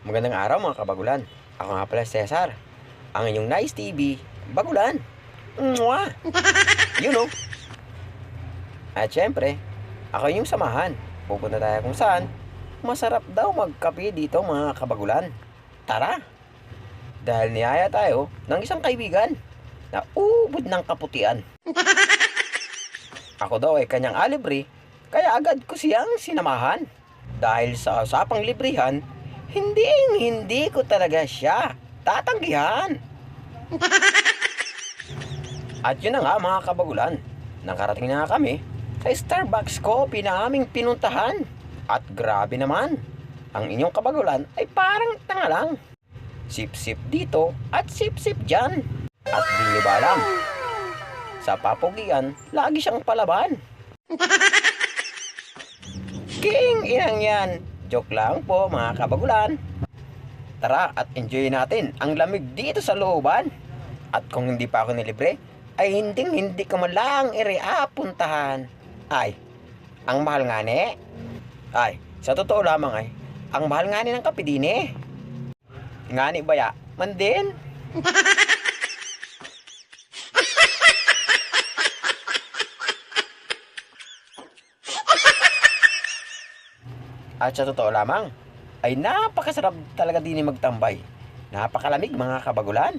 Magandang araw mga kabagulan. Ako nga pala si Cesar, ang inyong Nice TV Bagulan. Mwah! You know. At syempre, ako yung samahan. Pupunta tayo kung saan masarap daw magkape dito mga kabagulan. Tara! Dahil niyaya tayo ng isang kaibigan na ubod ng kaputian. Ako daw ay kanyang alibre, kaya agad ko siyang sinamahan. Dahil sa usapang librihan, hindi ko talaga siya tatanggihan. At yun na nga mga kabagulan, nakarating na kami sa Starbucks Coffee na aming pinuntahan. At grabe naman, ang inyong kabagulan ay parang tanga lang. Sip-sip dito at sip-sip dyan. At di nyo ba alam, sa papugian, lagi siyang palaban. King inang yan. Joke lang po mga kabagulan. Tara at enjoy natin ang lamig dito sa looban. At kung hindi pa ako nilibre, ay hindi ko man lang puntahan. Ay, ang mahal nga ni. Ay, sa totoo lamang ay, ang mahal nga ni ng kape din eh. Nga ni baya, man din. At sa totoo lamang, ay napakasarap talaga din magtambay. Napakalamig mga kabagulan.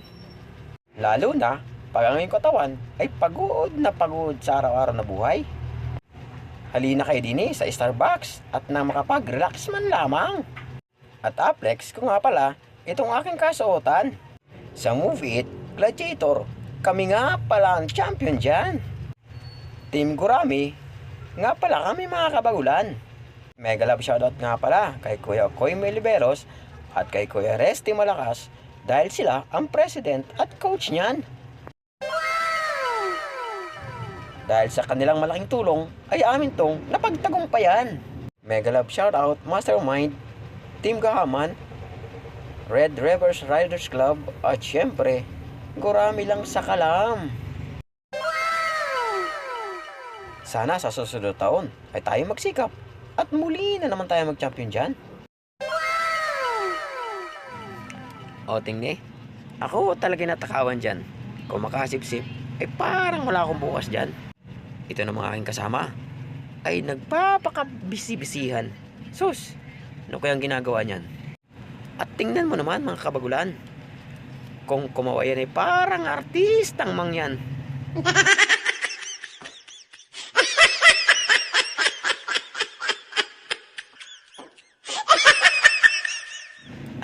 Lalo na pag ang iyong katawan ay pagod na pagod sa araw-araw na buhay. Halina kayo din sa Starbucks at na makapag-relax man lamang. At Aplex ko nga pala itong aking kasuotan. Sa Move It Gladiator, kami nga pala ang champion dyan. Team Gurami, nga pala kami mga kabagulan. Mega love shoutout nga pala kay Kuya Koy Meliberos at kay Kuya Resty Malakas dahil sila ang president at coach niyan. Dahil sa kanilang malaking tulong ay amin tong napagtagumpayan. Mega love shoutout Mastermind, Team Gahaman, Red Rivers Riders Club at syempre Gurami lang sa kalam. Sana sa susunod taon ay tayo magsikap at muli na naman tayo mag-champion dyan. O tingni, ako talaga natakawan dyan. Kung makasip-sip, ay parang wala akong bukas dyan. Ito na mga aking kasama, ay nagpapakabisi-bisihan. Sus, ano kayang ginagawa niyan? At tingnan mo naman mga kabagulan, kung kumawa yan ay parang artistang mangyan.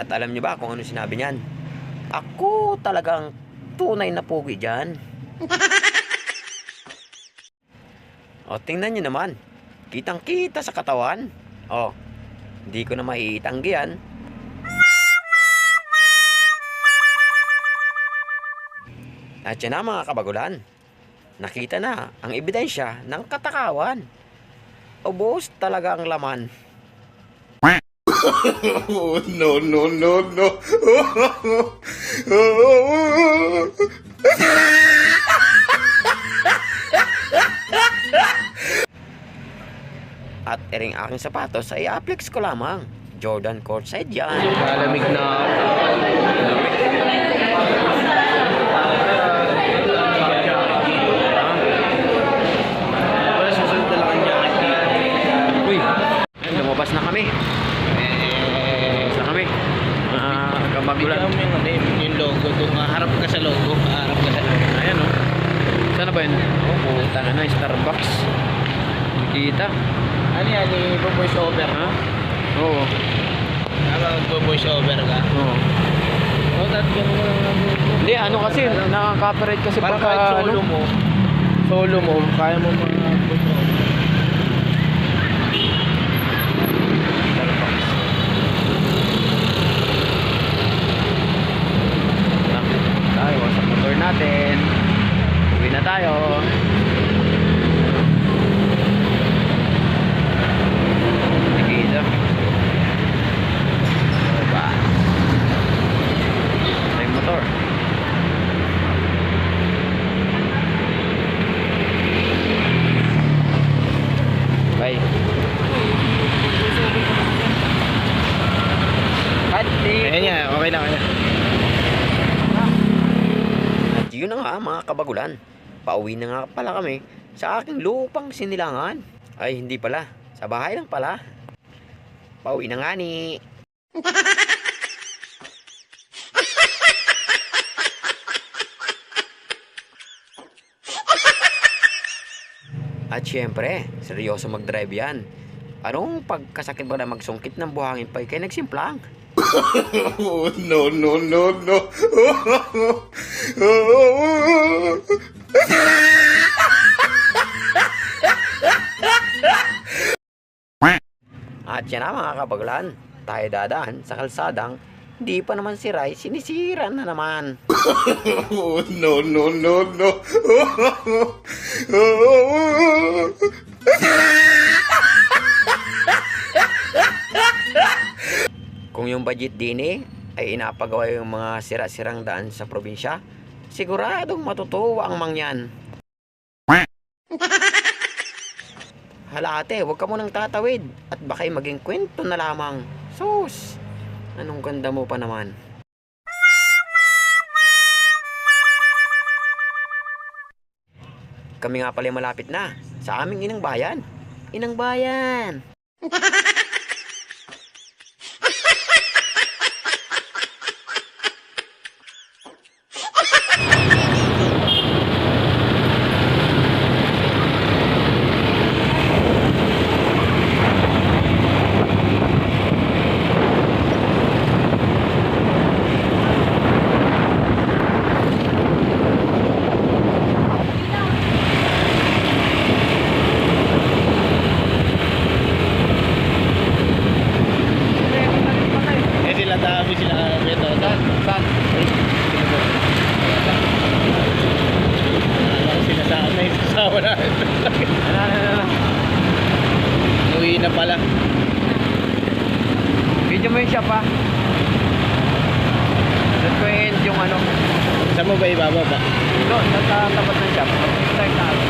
At alam niyo ba kung ano sinabi niyan? Ako talagang tunay na pugi dyan. O, tingnan niyo naman. Kitang-kita sa katawan. O, hindi ko na maiitanggi yan. At yan na mga kabagulan. Nakita na ang ebidensya ng katakawan. Ubos talaga ang laman. No, no, no, no. At ering aking sapatos ay aplex ko lamang. Jordan courtside yan. Malamig na Uy, lumabas na kami. Kami. Kabagulan. yung logo kung harap ka sa logo, harap ka sa Ayan o. Sana ba yun? Oo, tanga na, Starbucks. Kita. ano yan, i-voice over Ha? Oo. mag-voice over ka Oo. Hindi, ano kasi, nakaka-copyright kasi para pagka, kahit solo mo kaya mo mag-voice over. tayo sa motor natin. Uwi na tayo. Nakikita. Diba? Ito yung motor. Ayan niya, okay na kaya. At yun na nga mga kabagulan. Pauwi na nga pala kami sa aking lupang sinilangan. Ay hindi pala, sa bahay lang pala. Pauwi na nga ni. At syempre, seryoso mag-drive yan. Anong pagkasakit ba na magsungkit ng buhangin pa kaya nagsimplang? Oh, no, no, no, no. At yan na mga kabagulan, tayo dadaan sa kalsadang di pa naman si Rai, sinisira na naman. Oh, no, no, no, no. Kung yung budget din ay inapagawa yung mga sira-sirang daan sa probinsya, siguradong matutuwa ang mangyan. Hala ate, huwag ka munang tatawid at baka'y maging kwento na lamang. Sus, anong ganda mo pa naman. Kami nga pala malapit na sa aming inang bayan. Inang bayan! Eh sila dami sila beto. Saan? Sila sa amin, sasawa na. Uwi na pala. Video mo yung shop ha. Let's go end yung ano. Saan mo ba ibababa? Doon, sa tapat ng shop. Start na ako.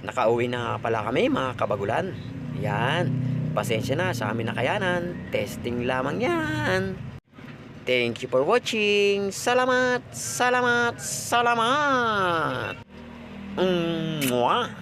Nakauwi na pala kami mga kabagulan. Yan. Pasensya na sa amin nakayanan. Testing lamang yan. Thank you for watching. Salamat, salamat, salamat. Mwah.